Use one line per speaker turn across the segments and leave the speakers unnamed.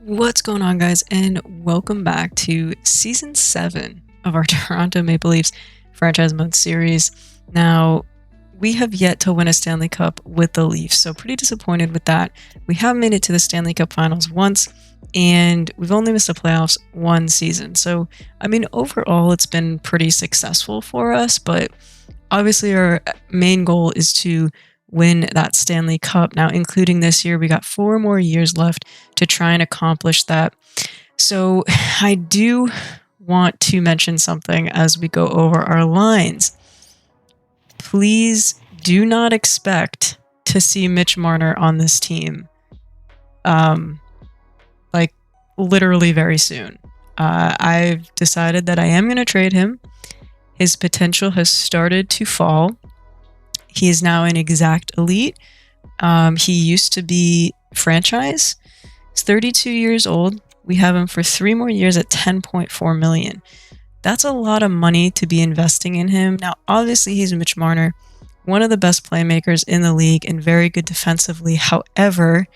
What's going on, guys, and welcome back to Season 7 of our Toronto Maple Leafs Franchise Mode series. Now, we have yet to win a Stanley Cup with the Leafs, so pretty disappointed with that. We have made it to the Stanley Cup Finals once, and we've only missed the playoffs one season. So, I mean, overall, it's been pretty successful for us, but obviously our main goal is to win that Stanley Cup. Now, including this year, we got 4 more years left to try and accomplish that. So I do want to mention something as we go over our lines. Please do not expect to see Mitch Marner on this team, like literally very soon. I've decided that I am going to trade him. His potential has started to fall. He is now an exact elite. He used to be franchise. He's 32 years old. We have him for 3 more years at $10.4 million. That's a lot of money to be investing in him. Now, obviously, he's Mitch Marner, one of the best playmakers in the league and very good defensively. However,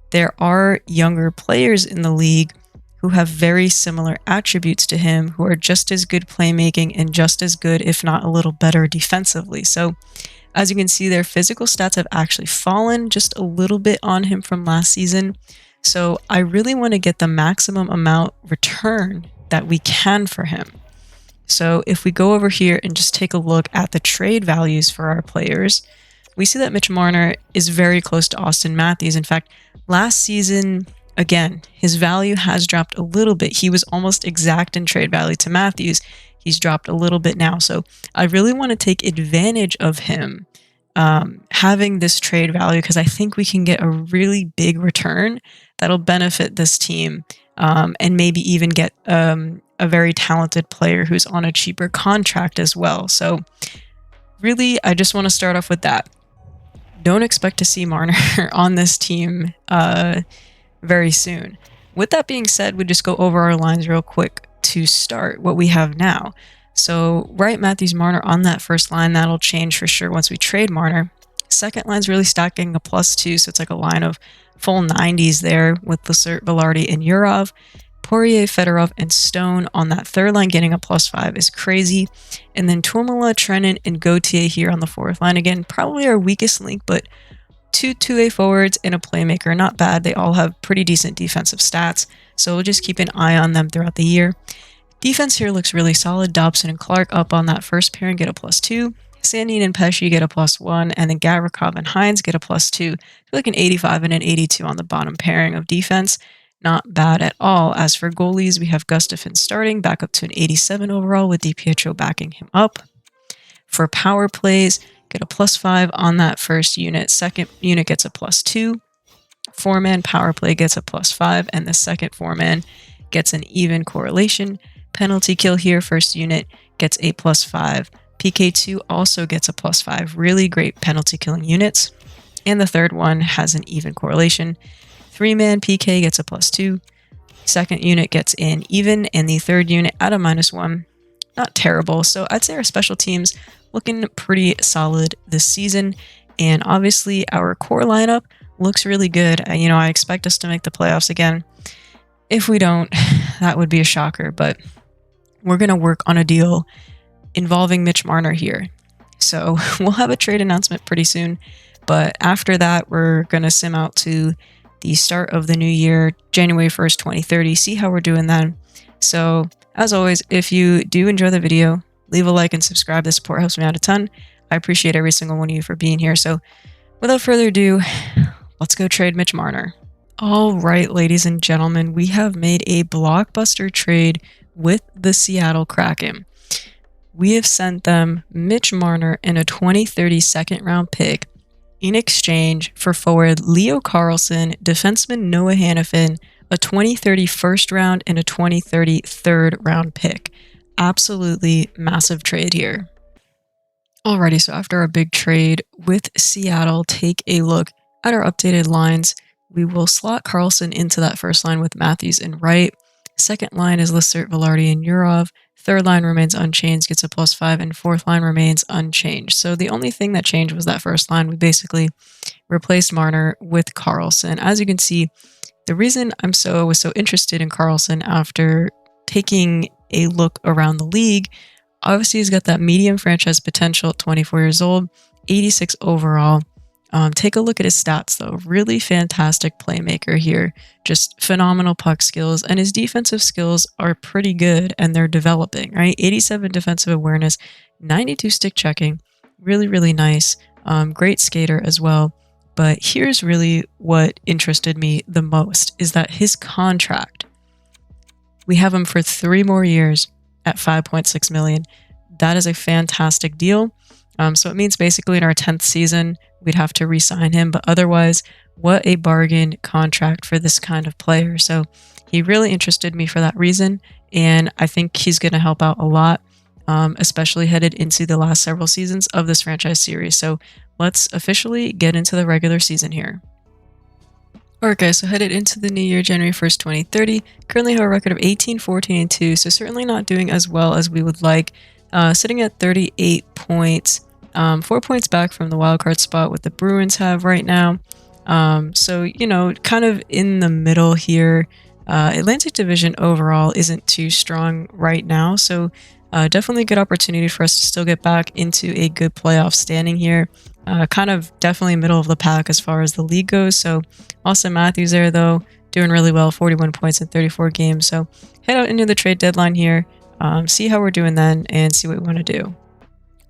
there are younger players in the league who have very similar attributes to him, who are just as good playmaking and just as good, if not a little better, defensively. So, as you can see, their physical stats have actually fallen just a little bit on him from last season. So I really want to get the maximum amount return that we can for him. So if we go over here and just take a look at the trade values for our players, we see that Mitch Marner is very close to Austin Matthews. In fact, last season, again, his value has dropped a little bit. He was almost exact in trade value to Matthews. He's dropped a little bit now. So I really want to take advantage of him having this trade value because I think we can get a really big return that'll benefit this team and maybe even get a very talented player who's on a cheaper contract as well. So really, I just want to start off with that. Don't expect to see Marner on this team very soon. With that being said, we just go over our lines real quick to start what we have now. So Wright, Matthews, Marner on that first line, that'll change for sure once we trade Marner. Second line's really stacking a +2, so it's like a line of full 90s there with Lissert, Velarde, and Yurov. Poirier, Fedorov, and Stone on that third line getting a +5 is crazy. And then Tuomola, Trenin, and Gauthier here on the fourth line. Again, probably our weakest link, but 2 2-way forwards and a playmaker. Not bad. They all have pretty decent defensive stats, so we'll just keep an eye on them throughout the year. Defense here looks really solid. Dobson and Clark up on that first pairing get a +2. Sandin and Pesce get a +1, and then Gavrikov and Hines get a +2. Like an 85 and an 82 on the bottom pairing of defense. Not bad at all. As for goalies, we have Gustafsson starting, back up to an 87 overall with DiPietro backing him up. For power plays, get a +5 on that first unit. Second unit gets a +2. 4-man power play gets a +5, and the second 4-man gets an even correlation. Penalty kill here, first unit gets a +5. PK2 also gets a +5. Really great penalty killing units. And the third one has an even correlation. 3-man PK gets a +2. Second unit gets an even, and the third unit at a -1. Not terrible. So I'd say our special teams looking pretty solid this season. And obviously our core lineup looks really good. I expect us to make the playoffs again. If we don't, that would be a shocker. But we're going to work on a deal involving Mitch Marner here. So we'll have a trade announcement pretty soon. But after that, we're going to sim out to the start of the new year, January 1st, 2030. See how we're doing then. So as always, if you do enjoy the video, leave a like and subscribe. The support helps me out a ton. I appreciate every single one of you for being here. So without further ado, let's go trade Mitch Marner. All right, ladies and gentlemen, we have made a blockbuster trade with the Seattle Kraken. We have sent them Mitch Marner and a 2030 second-round pick in exchange for forward Leo Carlsson, defenseman Noah Hannafin, a 2030 first round, and a 2030 third round pick. Absolutely massive trade here. Alrighty, so after our big trade with Seattle, take a look at our updated lines. We will slot Carlsson into that first line with Matthews and Wright. Second line is Lissert, Velarde, and Yurov. Third line remains unchanged, gets a +5, and fourth line remains unchanged. So the only thing that changed was that first line. We basically replaced Marner with Carlsson. As you can see, The reason was so interested in Carlson after taking a look around the league, obviously he's got that medium franchise potential at 24 years old, 86 overall. Take a look at his stats though. Really fantastic playmaker here. Just phenomenal puck skills, and his defensive skills are pretty good and they're developing, right? 87 defensive awareness, 92 stick checking. Really, really nice. Great skater as well. But here's really what interested me the most is that his contract, we have him for 3 more years at $5.6 million. That is a fantastic deal. So it means basically in our 10th season, we'd have to re-sign him. But otherwise, what a bargain contract for this kind of player. So he really interested me for that reason. And I think he's going to help out a lot, especially headed into the last several seasons of this franchise series. So let's officially get into the regular season here. Alright guys, so headed into the new year, January 1st, 2030. Currently have a record of 18, 14, and 2, so certainly not doing as well as we would like. Sitting at 38 points, 4 points back from the wildcard spot what the Bruins have right now. So, you know, kind of in the middle here. Atlantic Division overall isn't too strong right now, so definitely a good opportunity for us to still get back into a good playoff standing here. Kind of definitely middle of the pack as far as the league goes. So Austin Matthews there, though, doing really well, 41 points in 34 games. So head out into the trade deadline here, see how we're doing then, and see what we want to do.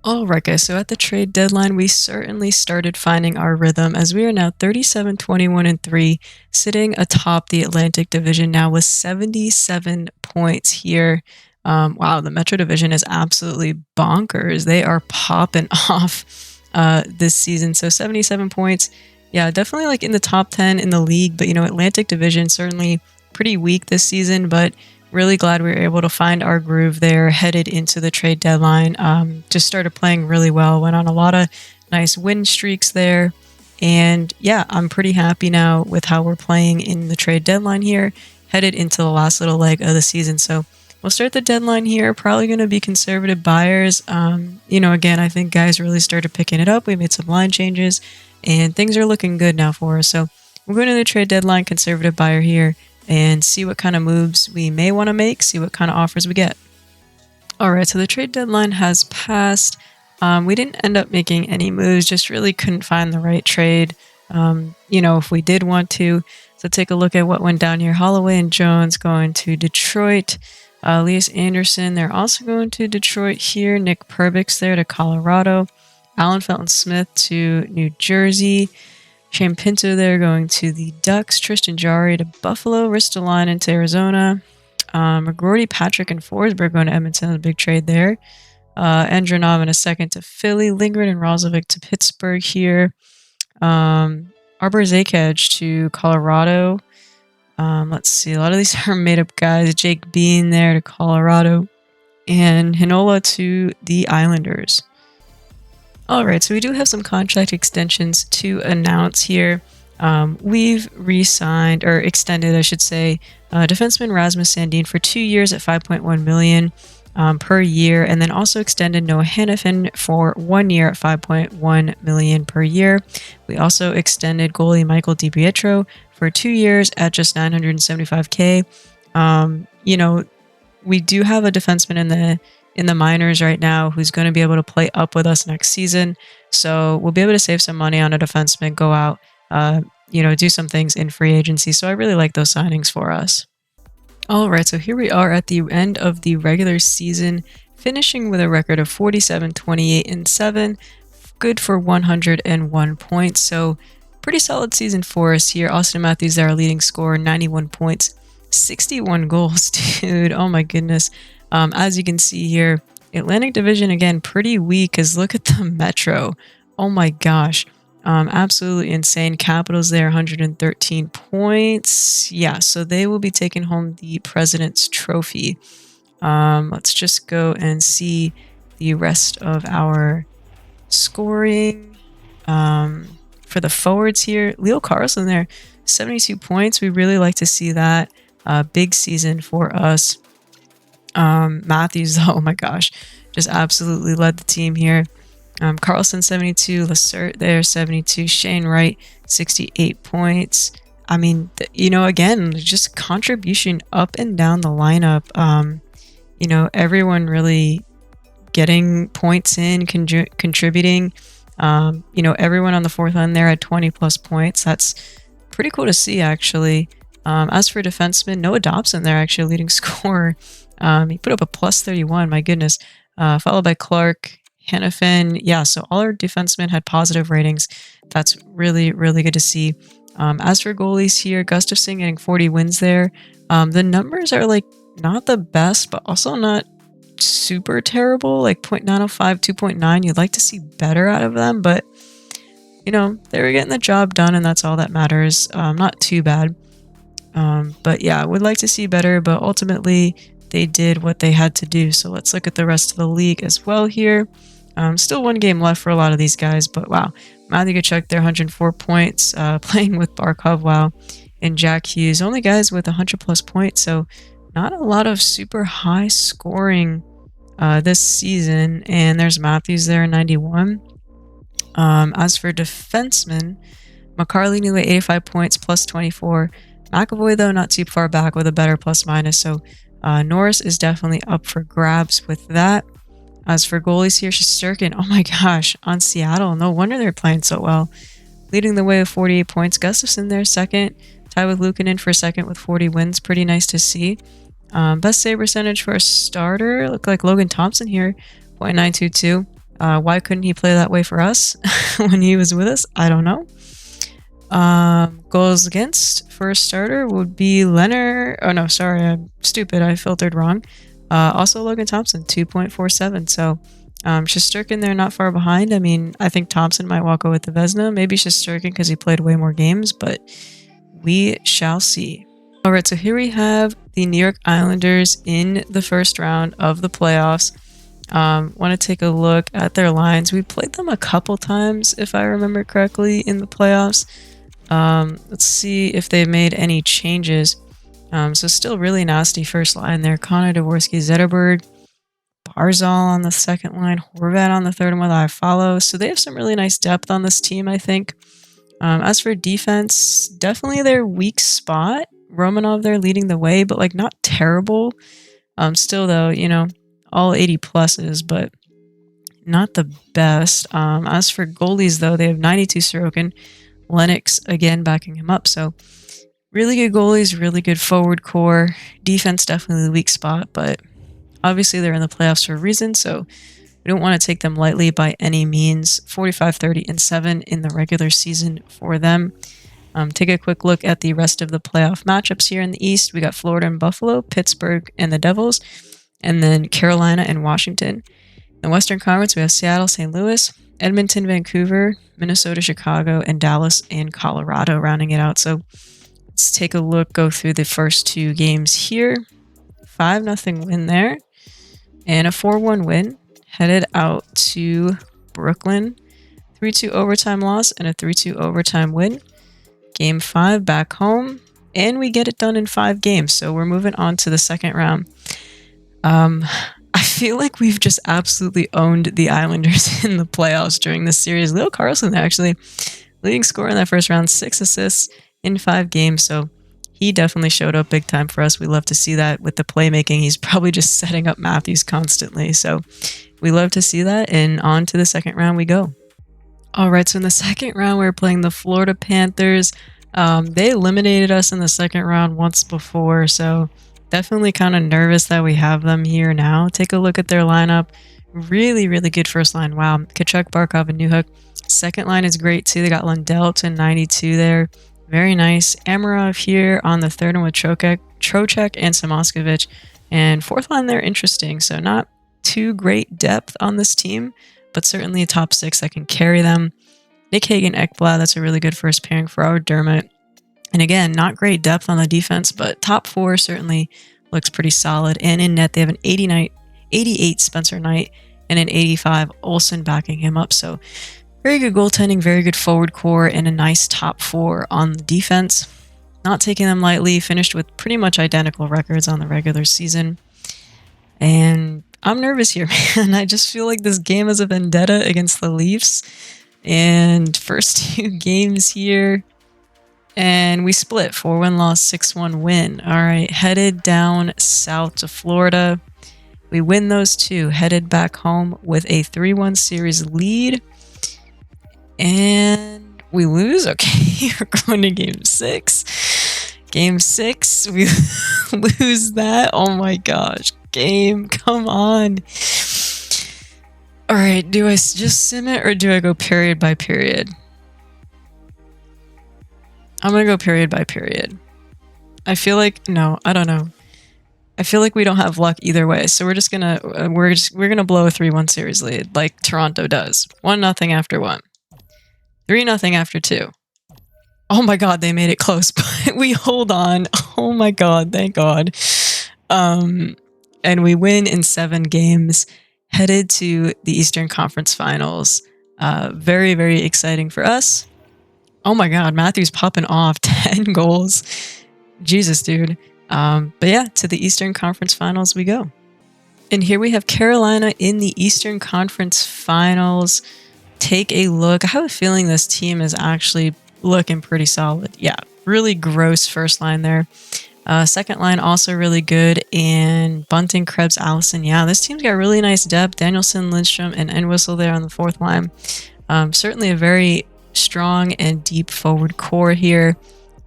Alright guys, so at the trade deadline, we certainly started finding our rhythm as we are now 37, 21, and 3, sitting atop the Atlantic Division now with 77 points here. Wow, the Metro Division is absolutely bonkers. They are popping off this season. So 77 points. Yeah, definitely like in the top 10 in the league. But, you know, Atlantic Division certainly pretty weak this season, but really glad we were able to find our groove there headed into the trade deadline. Just started playing really well, went on a lot of nice win streaks there. And yeah, I'm pretty happy now with how we're playing in the trade deadline here, headed into the last little leg of the season. So we'll start the deadline here. Probably going to be conservative buyers. You know, again, I think guys really started picking it up. We made some line changes and things are looking good now for us. So we're going to the trade deadline, conservative buyer here, and see what kind of moves we may want to make, see what kind of offers we get. All right, so the trade deadline has passed. We didn't end up making any moves, just really couldn't find the right trade, you know, if we did want to. So take a look at what went down here. Holloway and Jones going to Detroit. Elias Anderson, they're also going to Detroit here. Nick Perbix there to Colorado. Alan Felton Smith to New Jersey. Shane Pinto there going to the Ducks. Tristan Jarry to Buffalo. Ristolainen to Arizona. McGroarty, Patrick, and Forsberg going to Edmonton. A big trade there. Andronov in a second to Philly. Lindgren and Rozovic to Pittsburgh here. Arbor Zakaj to Colorado. Let's see. A lot of these are made-up guys. Jake Bean there to Colorado. And Hinola to the Islanders. Alright, so we do have some contract extensions to announce here. We've re-signed, or extended, I should say, defenseman Rasmus Sandin for 2 years at $5.1 million per year, and then also extended Noah Hannafin for 1 year at $5.1 million per year. We also extended goalie Michael DiPietro for 2 years at just $975K. You know, we do have a defenseman in the minors right now who's going to be able to play up with us next season. So we'll be able to save some money on a defenseman, go out, you know, do some things in free agency. So I really like those signings for us. All right, so here we are at the end of the regular season, finishing with a record of 47, 28, and 7, good for 101 points. So pretty solid season for us here. Austin Matthews, our leading scorer, 91 points, 61 goals, dude. Oh my goodness. As you can see here, Atlantic Division, again, pretty weak because look at the Metro. Oh my gosh. Absolutely insane. Capitals there, 113 points. Yeah, so they will be taking home the President's Trophy. Let's just go and see the rest of our scoring. For the forwards here, Leo Carlson there, 72 points. We really like to see that. Big season for us. Matthews, oh my gosh, just absolutely led the team here. Carlson, 72. Lacerte there, 72. Shane Wright, 68 points. I mean, you know, again, just contribution up and down the lineup. You know, everyone really getting points in, contributing. You know, everyone on the fourth line there at 20 plus points. That's pretty cool to see, actually. As for defensemen, Noah Dobson there, actually leading scorer. He put up a plus 31, my goodness. Followed by Clark, Hannafin. Yeah, so all our defensemen had positive ratings. That's really, really good to see. As for goalies here, Gustafsson getting 40 wins there. The numbers are like not the best, but also not super terrible, like 0.905, 2.9. You'd like to see better out of them, but you know, they were getting the job done, and that's all that matters. Not too bad. But yeah, I would like to see better, but ultimately they did what they had to do. So let's look at the rest of the league as well here. Still one game left for a lot of these guys, but wow. Matthew Tkachuk there, 104 points, playing with Barkov, wow. And Jack Hughes, only guys with 100 plus points, so not a lot of super high scoring this season. And there's Matthews there, 91. As for defensemen, McCarley knew at 85 points, plus 24. McAvoy, though, not too far back with a better plus minus, so Norris is definitely up for grabs with that. As for goalies here, Shesterkin, oh my gosh, on Seattle. No wonder they're playing so well. Leading the way with 48 points. Gustafsson there, second. Tied with Luukkonen for second with 40 wins. Pretty nice to see. Best save percentage for a starter. Looked like Logan Thompson here, .922. Why couldn't he play that way for us when he was with us? I don't know. Goals against for a starter would be Leonard. Oh no, sorry, I'm stupid. I filtered wrong. Also Logan Thompson, 2.47. So Shesterkin there, not far behind. I mean, I think Thompson might walk away with the Vezina. Maybe Shesterkin because he played way more games, but we shall see. All right, so here we have the New York Islanders in the first round of the playoffs. Want to take a look at their lines. We played them a couple times, if I remember correctly, in the playoffs. Let's see if they made any changes. So still really nasty first line there. Connor, Dvorsky, Zetterberg, Barzal on the second line, Horvat on the third one with Iafallo. So they have some really nice depth on this team, I think. As for defense, definitely their weak spot. Romanov there leading the way, but like not terrible. Still though, you know, all 80 pluses, but not the best. As for goalies though, they have 92 Sorokin, Lennox again backing him up. So really good goalies, really good forward core. Defense definitely the weak spot, but obviously they're in the playoffs for a reason, so we don't want to take them lightly by any means. 45, 30, and 7 in the regular season for them. Take a quick look at the rest of the playoff matchups here in the East. We got Florida and Buffalo, Pittsburgh and the Devils, and then Carolina and Washington. In the Western Conference, we have Seattle, St. Louis, Edmonton, Vancouver, Minnesota, Chicago, and Dallas and Colorado rounding it out. So let's take a look, go through the first two games here. 5-0 win there, and a 4-1 win. Headed out to Brooklyn. 3-2 overtime loss and a 3-2 overtime win. Game 5 back home, and we get it done in 5 games. So we're moving on to the second round. I feel like we've just absolutely owned the Islanders in the playoffs during this series. Leo Carlson actually leading scorer in that first round, 6 assists in 5 games. So he definitely showed up big time for us. We love to see that with the playmaking. He's probably just setting up Matthews constantly. So we love to see that. And on to the second round we go. All right, so in the second round, we were playing the Florida Panthers. They eliminated us in the second round once before, so definitely kind of nervous that we have them here now. Take a look at their lineup. Really, really good first line. Wow. Tkachuk, Barkov, and Newhook. Second line is great, too. They got Lundell to 92 there. Very nice. Amarov here on the third one with Trocheck and Samoskevich. And fourth line there, interesting. So not too great depth on this team, but certainly a top 6 that can carry them. Nick Hagen, Ekblad, that's a really good first pairing for our Dermott. And again, not great depth on the defense, but top 4 certainly looks pretty solid. And in net, they have an 88 Spencer Knight and an 85 Olsen backing him up. So very good goaltending, very good forward core, and a nice top 4 on the defense. Not taking them lightly, finished with pretty much identical records on the regular season. And I'm nervous here, man. I just feel like this game is a vendetta against the Leafs. And first 2 games here, And we split 4-1 loss, 6-1 win. All right, headed down south to Florida. We win those two, headed back home with a 3-1 series lead. And we lose. Okay, we're going to game 6. Game 6, we lose that. Oh my gosh, game, come on. All right, do I just sim it or do I go period by period? I'm gonna go period by period. I feel like, no, I don't know. I feel like we don't have luck either way, so we're just gonna we're gonna blow a 3-1 series lead like Toronto does. 1-0 after 1, 3-0 after 2. Oh my god, they made it close, but we hold on. Oh my god, thank God. And we win in 7 games, headed to the Eastern Conference Finals. Very, very exciting for us. Oh my god, Matthew's popping off 10 goals. Jesus, dude. But yeah, to the Eastern Conference Finals we go. And here we have Carolina in the Eastern Conference Finals. Take a look. I have a feeling this team is actually looking pretty solid. Yeah, really gross first line there. Second line also really good. And Bunting, Krebs, Allison. Yeah, this team's got really nice depth. Danielson, Lindstrom, and Entwistle there on the fourth line. Certainly a very strong and deep forward core here.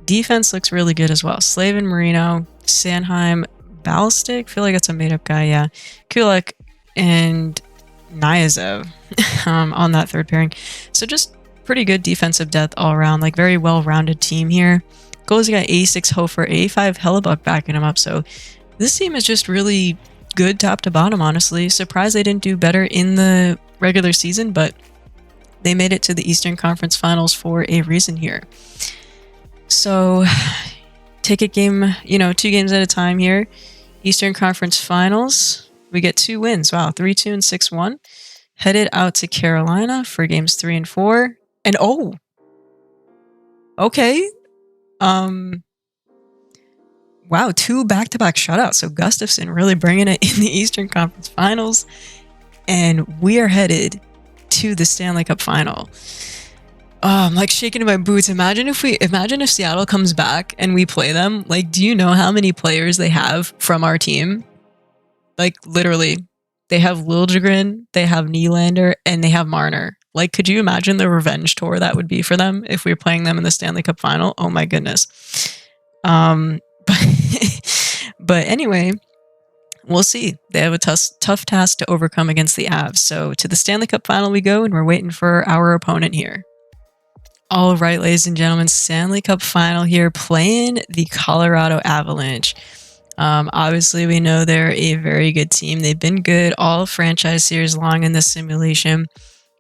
Defense looks really good as well. Slavin, Marino, Sanheim, Ballistic. Feel like it's a made-up guy, yeah. Kulak and Nyazev on that third pairing. So just pretty good defensive depth all around. Like very well-rounded team here. Goals, you got 86 Hofer, 85 Hellebuck backing him up. So this team is just really good top to bottom, honestly. Surprised they didn't do better in the regular season, but they made it to the Eastern Conference Finals for a reason here. So take a game, 2 games at a time here. Eastern Conference Finals, we get 2 wins. Wow, 3-2 and 6-1. Headed out to Carolina for games 3 and 4. And okay. Wow, 2 back-to-back shutouts. So Gustafsson really bringing it in the Eastern Conference Finals. And we are headed to the Stanley Cup Final. I'm like shaking in my boots. Imagine if Seattle comes back and we play them. Like, do you know how many players they have from our team? Like, literally, they have Liljegren, they have Nylander, and they have Marner. Like, could you imagine the revenge tour that would be for them if we were playing them in the Stanley Cup Final? Oh my goodness. But anyway, we'll see. They have a tough task to overcome against the Avs. So to the Stanley Cup Final we go, and we're waiting for our opponent here. All right, ladies and gentlemen, Stanley Cup Final here, playing the Colorado Avalanche. Obviously, we know they're a very good team. They've been good all franchise series long in this simulation.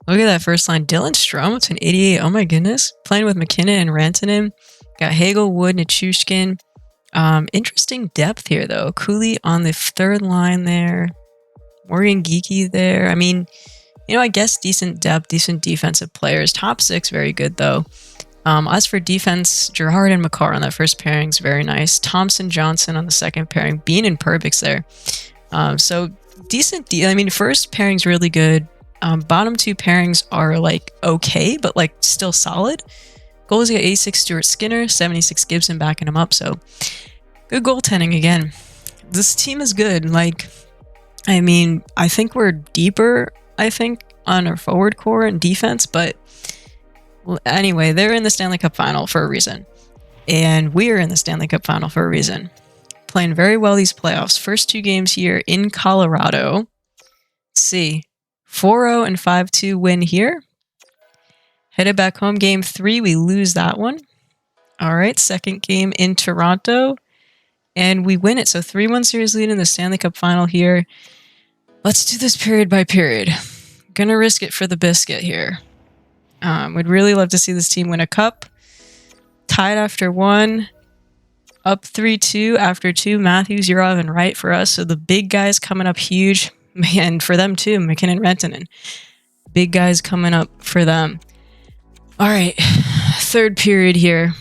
Look at that first line. Dylan Strome, it's an 88. Oh my goodness. Playing with McKinnon and Rantanen. Got Hagel, Wood, Nichushkin. Interesting depth here, though. Cooley on the third line there. Morgan Geekie there. I mean, I guess decent depth, decent defensive players. Top 6, very good, though. As for defense, Gerard and McCarr on that first pairing is very nice. Thompson, Johnson on the second pairing. Bean and Perbix there. So decent. First pairing's really good. Bottom 2 pairings are like okay, but like still solid. Goals, you got 86 Stuart Skinner, 76 Gibson backing him up. So good goaltending again. This team is good. I think we're deeper, on our forward core and defense, but anyway, they're in the Stanley Cup Final for a reason. And we're in the Stanley Cup Final for a reason. Playing very well these playoffs. First 2 games here in Colorado. Let's see. 4-0 and 5-2 win here. Headed back home, game 3, we lose that one. All right, second game in Toronto, and we win it. So 3-1 series lead in the Stanley Cup Final here. Let's do this period by period. Gonna risk it for the biscuit here. Would really love to see this team win a cup. Tied after 1. Up 3-2 after 2. Matthews, Urov, and Wright for us. So the big guys coming up huge. And for them too, McKinnon, Rantanen. Big guys coming up for them. All right, third period here.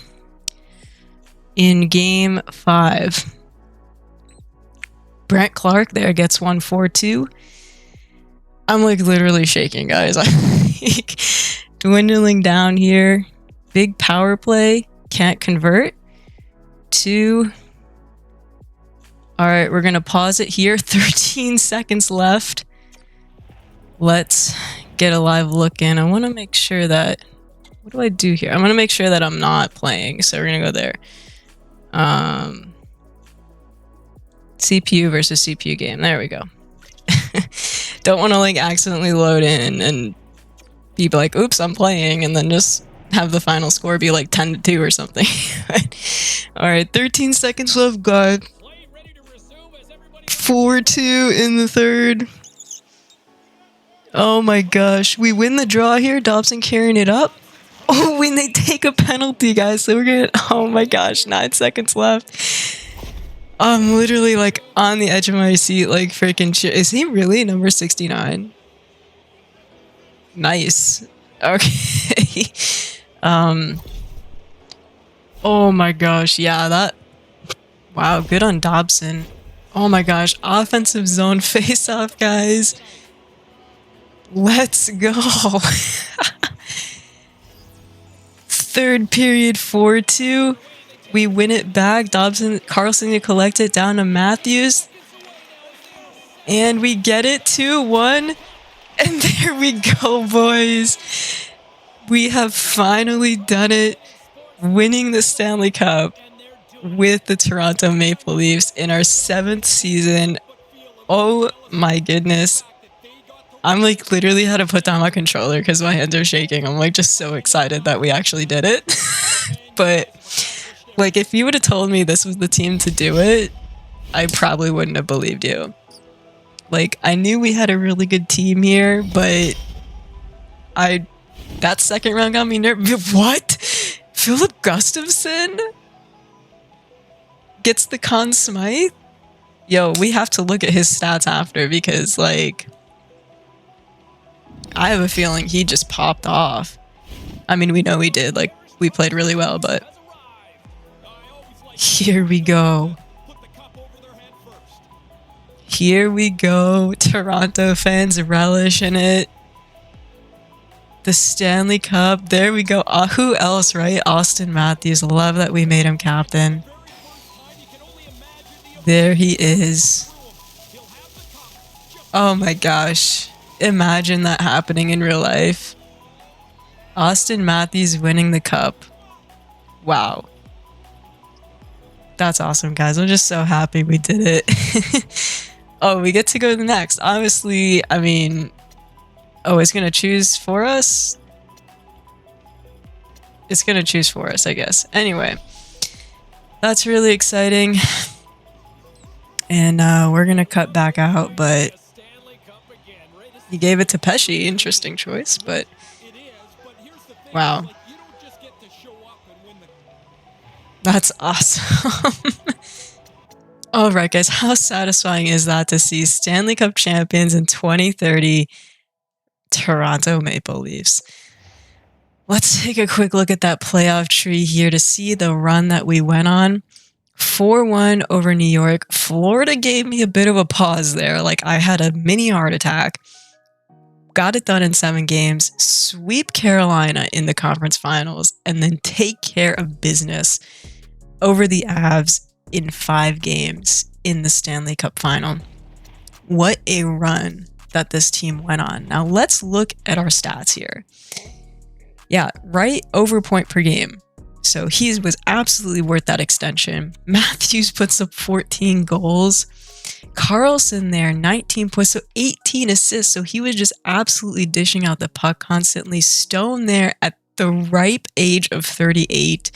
In game 5. Brent Clark there gets 1-4-2. I'm literally shaking, guys. I'm dwindling down here. Big power play. Can't convert. 2. All right, we're going to pause it here. 13 seconds left. Let's get a live look in. I want to make sure that... What do I do here? I want to make sure that I'm not playing. So we're going to go there. CPU versus CPU game. There we go. Don't want to like accidentally load in and be like, oops, I'm playing, and then just have the final score be like 10-2 or something. All right, 13 seconds left, guys. 4-2 in the third. Oh my gosh, we win the draw here. Dobson carrying it up. Oh, when they take a penalty, guys. So we're gonna. Oh my gosh, 9 seconds left. I'm literally like on the edge of my seat, like freaking shit. Is he really number 69? Nice. Okay. Oh my gosh, yeah, that. Wow, good on Dobson. Oh my gosh, offensive zone face-off, guys. Let's go. Third period, 4-2. We win it back. Carlson to collect it down to Matthews. And we get it 2-1. And there we go, boys. We have finally done it. Winning the Stanley Cup with the Toronto Maple Leafs in our 7th season. Oh my goodness. I'm like literally had to put down my controller because my hands are shaking. I'm like just so excited that we actually did it. But like if you would have told me this was the team to do it, I probably wouldn't have believed you. Like I knew we had a really good team here, but that second round got me nervous. What? Philip Gustafson gets the Conn Smythe? Yo, we have to look at his stats after because like I have a feeling he just popped off. I mean, we know he did. Like, we played really well, but... Here we go. Here we go. Toronto fans relish in it. The Stanley Cup. There we go. Who else, right? Austin Matthews. Love that we made him captain. There he is. Oh my gosh. Imagine that happening in real life. Austin Matthews winning the cup. Wow. That's awesome, guys. I'm just so happy we did it. Oh, we get to go to the next. Obviously, I mean... Oh, it's going to choose for us? It's going to choose for us, I guess. Anyway. That's really exciting. And we're going to cut back out, but... He gave it to Pesci. Interesting choice, but wow. That's awesome. All right, guys. How satisfying is that to see Stanley Cup champions in 2030 Toronto Maple Leafs? Let's take a quick look at that playoff tree here to see the run that we went on. 4-1 over New York. Florida gave me a bit of a pause there. Like I had a mini heart attack. Got it done in 7 games, sweep Carolina in the conference finals, and then take care of business over the Avs in 5 games in the Stanley Cup final. What a run that this team went on. Now let's look at our stats here. Yeah, right over point per game. So he was absolutely worth that extension. Matthews puts up 14 goals. Carlson there, 19 points, so 18 assists. So he was just absolutely dishing out the puck constantly. Stone there at the ripe age of 38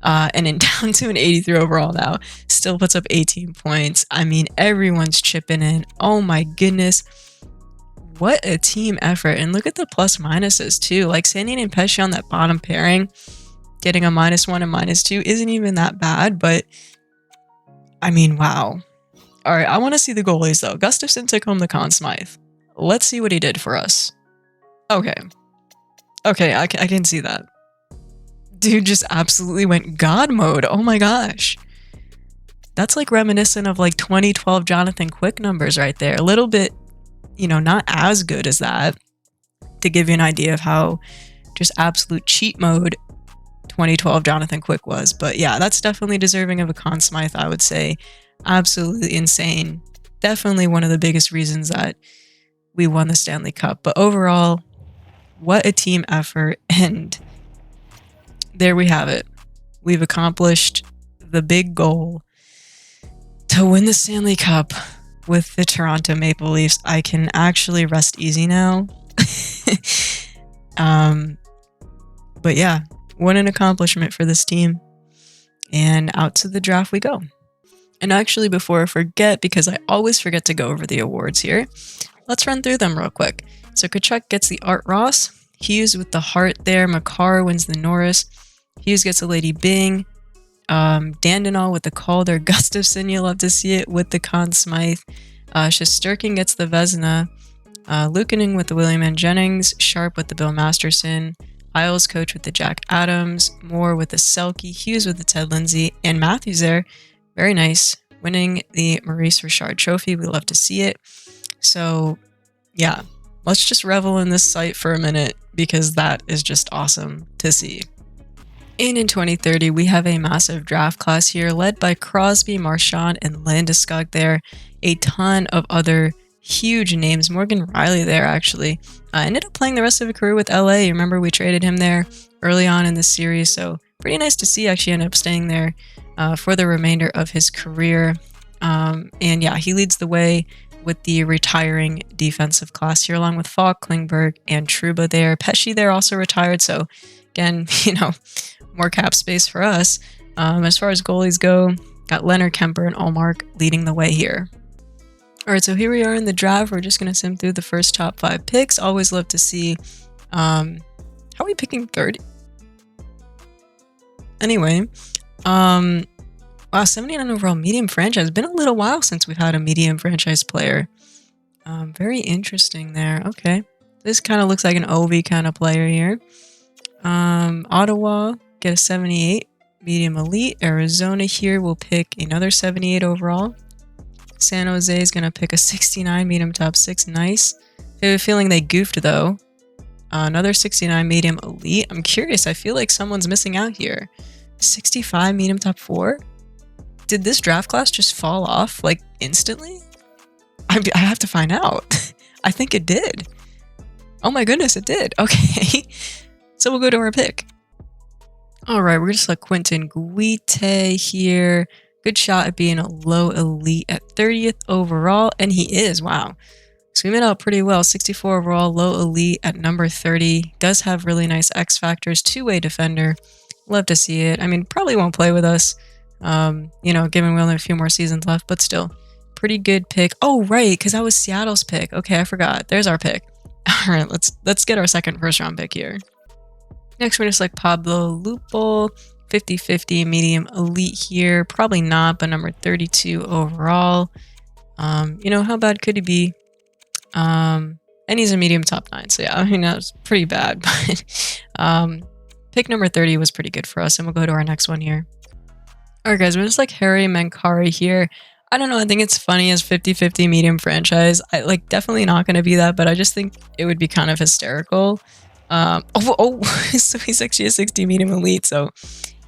and in down to an 83 overall now. Still puts up 18 points. I mean, everyone's chipping in. Oh my goodness. What a team effort. And look at the plus minuses too. Like Sandy and Pesci on that bottom pairing, getting a -1 and -2 isn't even that bad, but I mean, wow. All right, I want to see the goalies, though. Gustafson took home the Conn Smythe. Let's see what he did for us. Okay. Okay, I can see that. Dude just absolutely went God mode. Oh my gosh. That's like reminiscent of like 2012 Jonathan Quick numbers right there. A little bit, you know, not as good as that. To give you an idea of how just absolute cheat mode 2012 Jonathan Quick was. But yeah, that's definitely deserving of a Conn Smythe, I would say. Absolutely insane. Definitely one of the biggest reasons that we won the Stanley Cup. But overall, what a team effort. And there we have it. We've accomplished the big goal to win the Stanley Cup with the Toronto Maple Leafs. I can actually rest easy now. But yeah, what an accomplishment for this team. And out to the draft we go. And actually, before I forget, because I always forget to go over the awards here, let's run through them real quick. So Tkachuk gets the Art Ross. Hughes with the Hart there. Makar wins the Norris. Hughes gets the Lady Byng. Dandenall with the Calder. Gustafsson, you'll love to see it, with the Conn Smythe. Shesterkin gets the Vezina. Luukkonen with the William N. Jennings. Sharp with the Bill Masterson. Isles coach with the Jack Adams. Moore with the Selke. Hughes with the Ted Lindsay. And Matthews there. Very nice. Winning the Maurice Richard Trophy. We love to see it. So, yeah. Let's just revel in this site for a minute, because that is just awesome to see. And in 2030, we have a massive draft class here, led by Crosby, Marchand, and Landeskog there. A ton of other huge names. Morgan Riley there, actually. Ended up playing the rest of his career with LA. Remember, we traded him there early on in the series, so pretty nice to see actually end up staying there for the remainder of his career. And yeah, he leads the way with the retiring defensive class here, along with Falk, Klingberg, and Trouba there. Pesci there also retired, so again, more cap space for us. As far as goalies go, got Leonard, Kemper, and Allmark leading the way here. All right, so here we are in the draft. We're just going to sim through the first top 5 picks. Always love to see. How are we picking 30? Anyway, wow, 79 overall medium franchise. It's been a little while since we've had a medium franchise player. Very interesting there. Okay, this kind of looks like an Ovi kind of player here. Ottawa get a 78 medium elite. Arizona here will pick another 78 overall. San Jose is going to pick a 69 medium top 6. Nice. I have a feeling they goofed though. Another 69 medium elite. I'm curious. I feel like someone's missing out here. 65 medium top 4. Did this draft class just fall off like instantly? I have to find out. I think it did. Oh my goodness, it did. Okay. So we'll go to our pick. All right, we're going to select Quentin Guite here. Good shot at being a low elite at 30th overall, and he is. Wow. So we made out pretty well. 64 overall, low elite at number 30. Does have really nice X factors. Two-way defender. Love to see it. I mean, probably won't play with us, given we only have a few more seasons left, but still. Pretty good pick. Oh, right, because that was Seattle's pick. Okay, I forgot. There's our pick. All right, let's get our second first-round pick here. Next, we're going to select Pablo Lupo. 50-50 medium elite here. Probably not, but number 32 overall. How bad could he be? And he's a medium top 9. So yeah, I mean, that was pretty bad. But pick number 30 was pretty good for us. And we'll go to our next one here. All right, guys, we're just like Harry Mankari here. I don't know. I think it's funny as 50-50 medium franchise. I definitely not going to be that, but I just think it would be kind of hysterical. So he's actually a 60 medium elite. So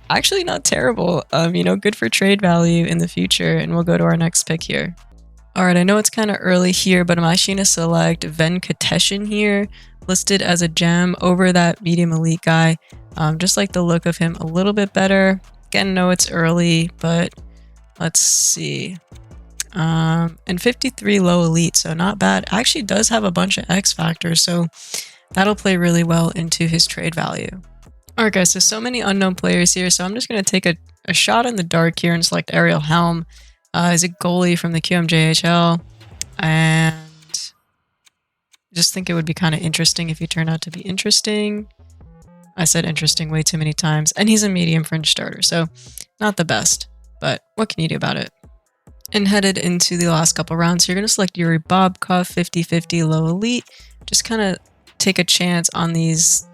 actually not terrible. Good for trade value in the future. And we'll go to our next pick here. All right, I know it's kind of early here, but I'm actually going to select Venkateshan here, listed as a gem over that medium elite guy. Just like the look of him a little bit better. Again, no, it's early, but let's see. And 53 low elite, so not bad. Actually does have a bunch of X factors, so that'll play really well into his trade value. All right, guys, so many unknown players here, so I'm just going to take a shot in the dark here and select Ariel Helm. He's a goalie from the QMJHL, and just think it would be kind of interesting if he turned out to be interesting. I said interesting way too many times, and he's a medium fringe starter, so not the best, but what can you do about it? And headed into the last couple rounds, you're going to select Yuri Bobkov, 50-50 low elite. Just kind of take a chance on these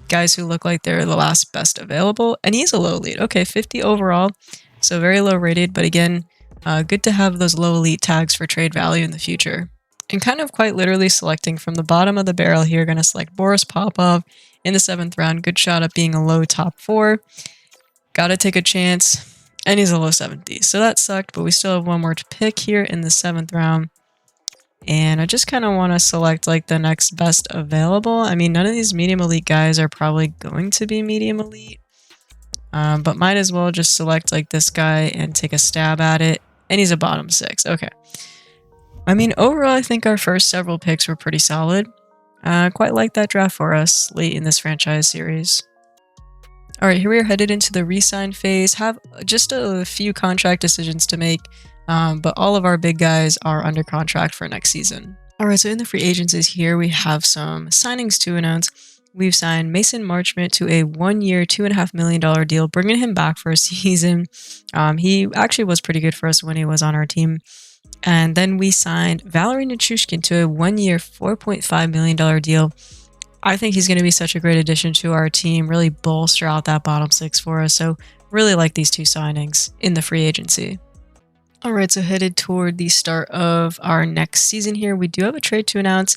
guys who look like they're the last best available, and he's a low elite. Okay, 50 overall, so very low rated, but again, good to have those low elite tags for trade value in the future. And kind of quite literally selecting from the bottom of the barrel here, going to select Boris Popov in the 7th round. Good shot at being a low top 4. Got to take a chance. And he's a low 70. So that sucked, but we still have one more to pick here in the 7th round. And I just kind of want to select like the next best available. I mean, none of these medium elite guys are probably going to be medium elite. But might as well just select like this guy and take a stab at it. And he's a bottom 6. Okay. I mean, overall, I think our first several picks were pretty solid. Quite like that draft for us late in this franchise series. All right, here we are headed into the re-sign phase. Have just a few contract decisions to make, but all of our big guys are under contract for next season. All right, so in the free agencies here, we have some signings to announce. We've signed Mason Marchment to a 1-year, $2.5 million deal, bringing him back for a season. He actually was pretty good for us when he was on our team. And then we signed Valery Nichushkin to a 1-year, $4.5 million deal. I think he's going to be such a great addition to our team, really bolster out that bottom 6 for us. So really like these two signings in the free agency. All right, so headed toward the start of our next season here, we do have a trade to announce.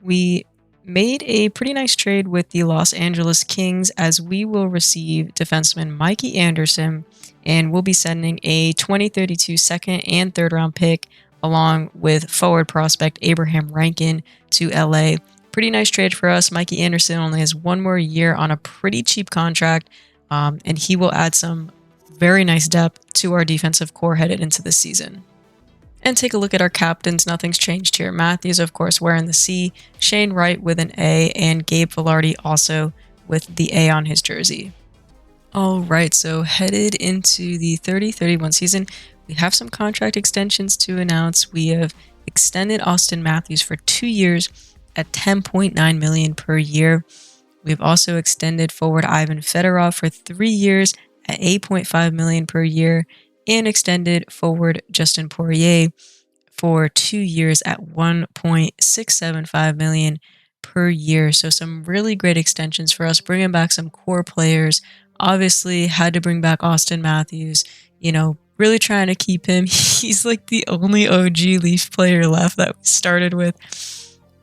We made a pretty nice trade with the Los Angeles Kings as we will receive defenseman Mikey Anderson, and we'll be sending a 2032 second and third round pick along with forward prospect Abraham Rankin to LA. Pretty nice trade for us. Mikey Anderson only has 1 more year on a pretty cheap contract, and he will add some very nice depth to our defensive core headed into the season. And take a look at our captains. Nothing's changed here. Matthews, of course, wearing the C, Shane Wright with an A, and Gabe Vilardi also with the A on his jersey. All right, so headed into the 30-31 season, we have some contract extensions to announce. We have extended Austin Matthews for 2 years at $10.9 million per year. We've also extended forward Ivan Fedorov for 3 years at $8.5 million per year, and extended forward Justin Poirier for 2 years at $1.675 million per year. So some really great extensions for us, bringing back some core players. Obviously, had to bring back Austin Matthews. You know, really trying to keep him. He's like the only OG Leaf player left that we started with.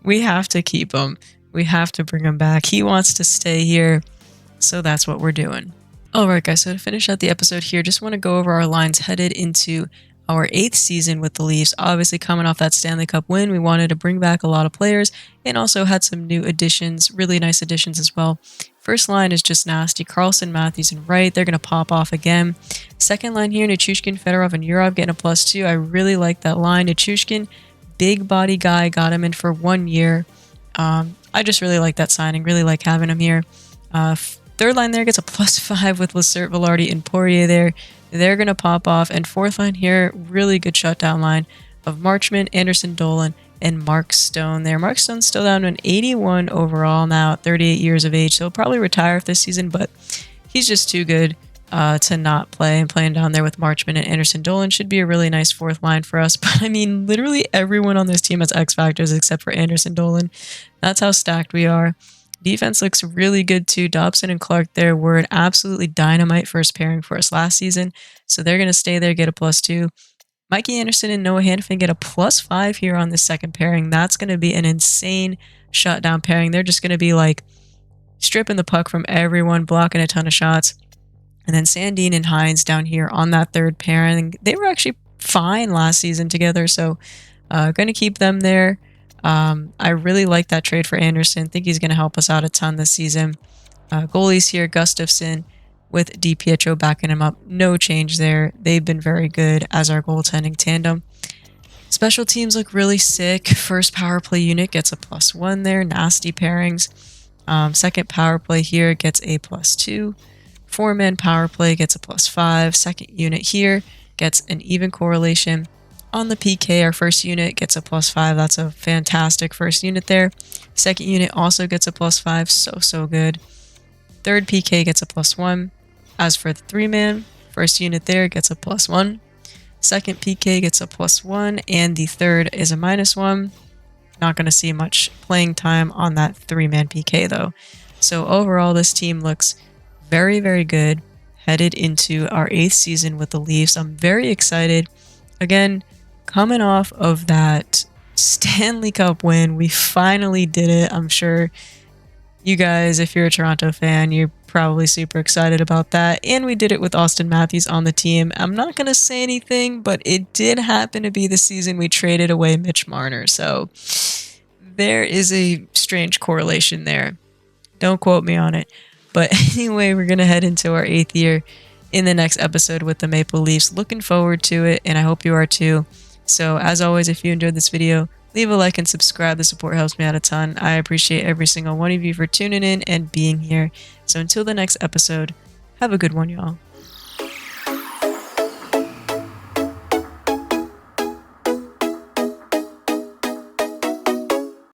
We have to keep him. We have to bring him back. He wants to stay here, so that's what we're doing. Alright guys, so to finish out the episode here, just want to go over our lines headed into our 8th season with the Leafs. Obviously coming off that Stanley Cup win, we wanted to bring back a lot of players and also had some new additions, really nice additions as well. First line is just nasty. Carlson, Matthews, and Wright, they're going to pop off again. Second line here, Nichushkin, Fedorov, and Yurov getting a +2. I really like that line. Nichushkin, big body guy, got him in for 1 year. I just really like that signing, really like having him here. Third line there gets a +5 with Lacerte, Vilardi, and Poirier there. They're going to pop off. And fourth line here, really good shutdown line of Marchment, Anderson Dolan, and Mark Stone there. Mark Stone's still down to an 81 overall now at 38 years of age. So he'll probably retire this season, but he's just too good to not play. And playing down there with Marchment and Anderson Dolan should be a really nice fourth line for us. But I mean, literally everyone on this team has X factors except for Anderson Dolan. That's how stacked we are. Defense looks really good too. Dobson and Clark there were an absolutely dynamite first pairing for us last season. So they're going to stay there, get a +2. Mikey Anderson and Noah Hanifin get a +5 here on the second pairing. That's going to be an insane shutdown pairing. They're just going to be like stripping the puck from everyone, blocking a ton of shots. And then Sandin and Hines down here on that third pairing. They were actually fine last season together. So going to keep them there. I really like that trade for Anderson. Think he's going to help us out a ton this season. Goalies here, Gustafsson with DiPietro backing him up. No change there. They've been very good as our goaltending tandem. Special teams look really sick. First power play unit gets a +1 there. Nasty pairings. Second power play here gets a +2. 4-man power play gets a +5. Second unit here gets an even correlation. On the PK, our first unit gets a +5. That's a fantastic first unit there. Second unit also gets a +5. So good. Third PK gets a +1. As for the 3-man, first unit there gets a +1. Second PK gets a +1. And the third is a -1. Not going to see much playing time on that 3-man PK though. So overall, this team looks very, very good headed into our 8th season with the Leafs. I'm very excited. Again, coming off of that Stanley Cup win. We finally did it. I'm sure you guys, if you're a Toronto fan, you're probably super excited about that. And we did it with Austin Matthews on the team. I'm not going to say anything, but it did happen to be the season we traded away Mitch Marner. So there is a strange correlation there. Don't quote me on it. But anyway, we're going to head into our 8th year in the next episode with the Maple Leafs. Looking forward to it, and I hope you are too. So as always, if you enjoyed this video, leave a like and subscribe. The support helps me out a ton. I appreciate every single one of you for tuning in and being here. So until the next episode, have a good one, y'all.